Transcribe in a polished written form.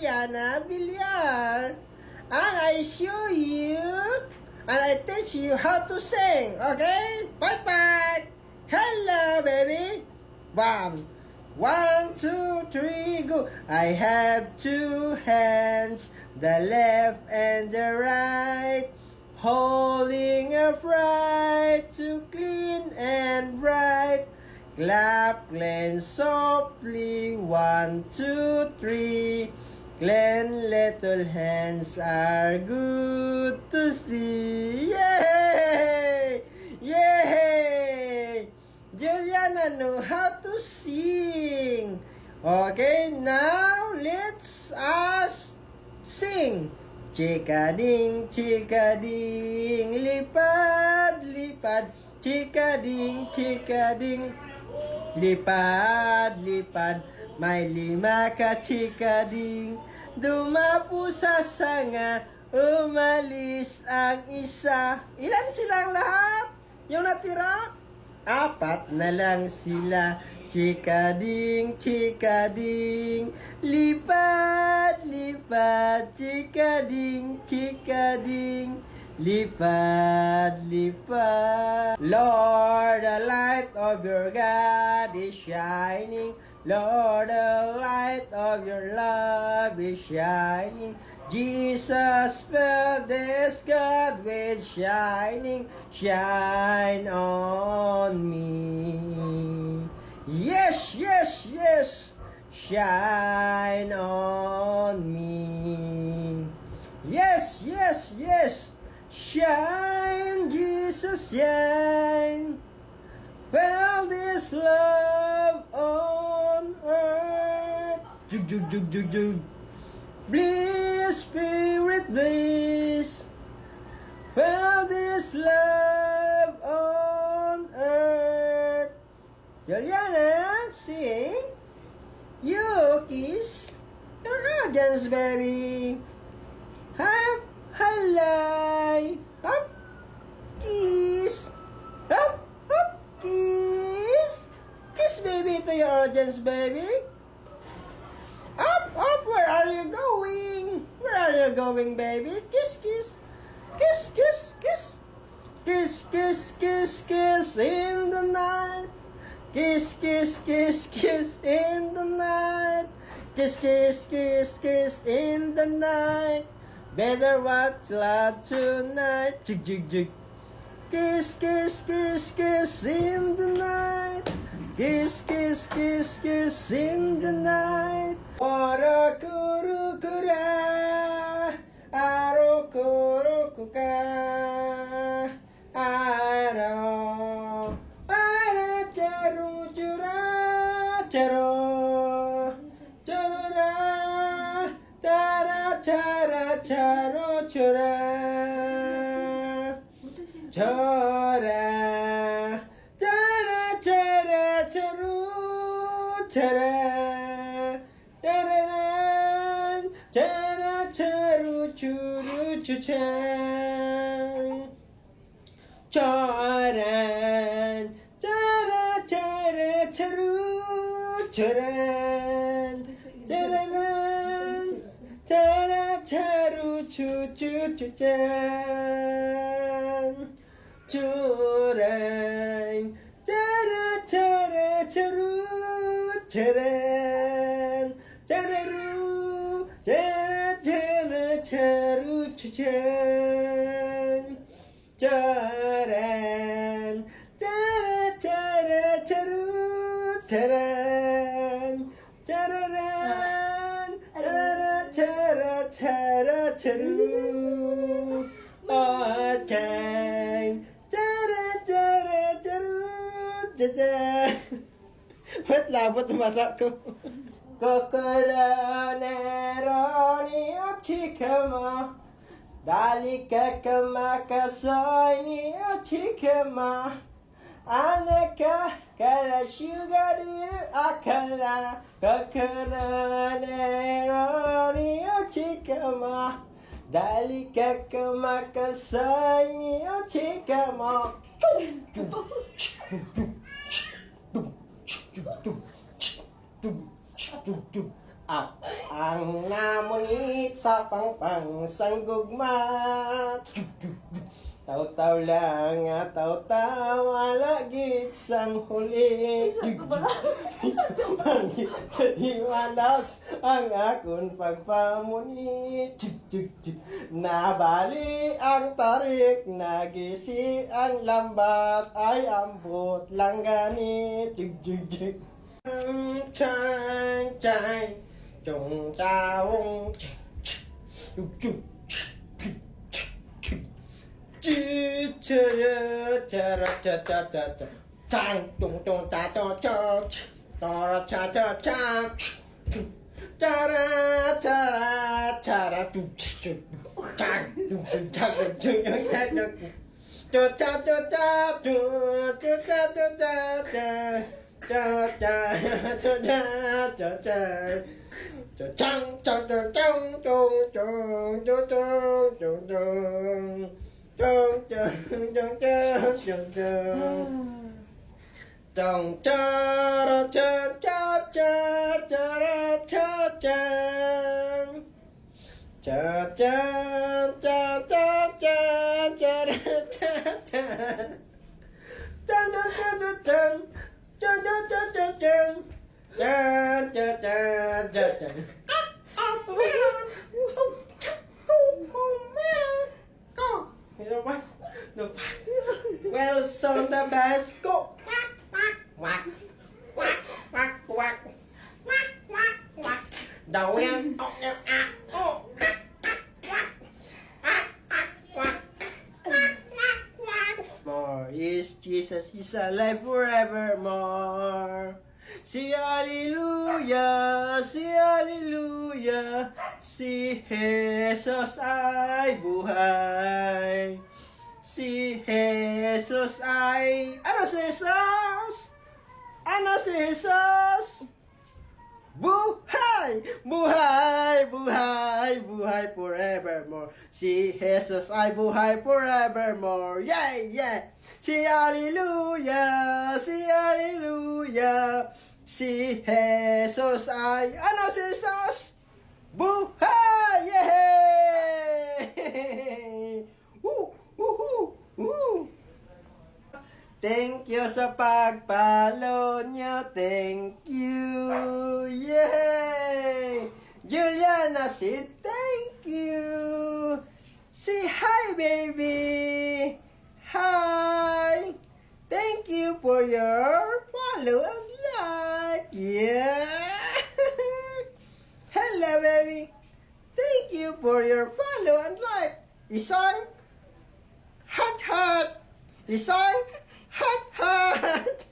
Juliana Villar. And I show you, and I teach you how to sing, okay? Bye-bye! Hello, baby! One, two, three, go! I have two hands, the left and the right, holding upright to clean and bright. Clap, cleanse softly, 1, 2, 3. Clean little hands are good to see. Yay! Yay! Juliana know how to sing. Okay, now let's us sing. Chikading, chikading, lipad, lipad. Chikading, chikading, lipad, lipad. May 5 ka chikading. Dumapo sa sanga, umalis ang isa. Ilan silang lahat? Yung natira? 4 na lang sila. Chikading, chikading, lipad, lipad. Chikading, chikading, lipad, lipad. Lord, the light of your God is shining. Lord, the light of your love is shining. Jesus filled this God with shining. Shine on me. Yes, yes, yes. Shine on me. Yes, yes, yes. Shine, Jesus, shine. Feel this love on earth. Jug, jug, jug, jug, jug. Bliss, Spirit, bliss. Feel this love on earth. Juliana, sing. You kiss your audience, baby. Hop, halay. Hop, kiss. Hop, hop, kiss. Kiss, baby, to your audience, baby. Up, up, where are you going? Where are you going, baby? Kiss, kiss. Kiss, kiss, kiss. Kiss, kiss, kiss, kiss in the night. Kiss, kiss, kiss, kiss in the night. Kiss, kiss, kiss, kiss in the night. Better watch love tonight. Jig, jig, jig. Kiss, kiss, kiss, kiss in the night. Kiss, kiss, kiss, kiss in the night. Ora kuru kura, aro kuru kuka, aro, ara charu chura, charo, charara, tara chara charo chura, chora, chara chara charu chara. Chara charu churu chuchan. Charan. Chara chara charu charan. Chararan. Chara charu chu chu chuchan. Churan. Chara chara charu charan. Chararu. Chara chara charu chuchan. Charan. Chara chara charu charan. Chararan. Chara chara chara charu. Achan. Chara chara charu chacan. Ba't labot ang mata ko? Kokoranero ni Ochikama, Dalika Kamakasoy ni Ochikama, Anaka Kala Shugari Akala, Kokoranero ni Ochikama, Dalika Kamakasoy ni Ochikama. Up ang namunit sa pangpang sanggugma. Taw-taw lang at taw-taw alagit sang huli. Kadiwalas ang akon pagpamunit. Nabali ang tarik, nagisi ang lambat, ay ambot lang ganit. Chan chan chung taong chang tung tung ta to cho ta cha cha cha chara chara chara tu chang tung cha chung cha cho cha cho cha cho cha cho cha cha cha cha cho cha cho cha cho chang chang chang chang chung chung chung chung chung chung chung chung chung chung chung chung cha ra cha cha cha cha ra cha cha cha cha cha cha cha cha ra cha cha chan chan chan chan chan chan chan chan chan chan chan chan chan well, so the best go quack quack quack quack quack quack quack quack đầu em more is Jesus is alive forevermore. Si Hallelujah, si Hallelujah, si Jesus ay buhay. Si Jesus ay... Ano si Jesus? Ano si Jesus? Buhay! Buhay! Buhay! Buhay forevermore. Si Jesus ay buhay forevermore. Yeah! Yeah! Si Hallelujah! Si Hallelujah! Si Jesus ay... Ano si Jesus? Buhay! Yay! Woo! Woohoo! Woo! Thank you sa pagpalo nyo. Thank you. Yay! Juliana, say thank you. Say hi, baby. Hi. Thank you for your follow and like. Yeah. Hello, baby. Thank you for your follow and like. Isang heart heart. Isang heart heart.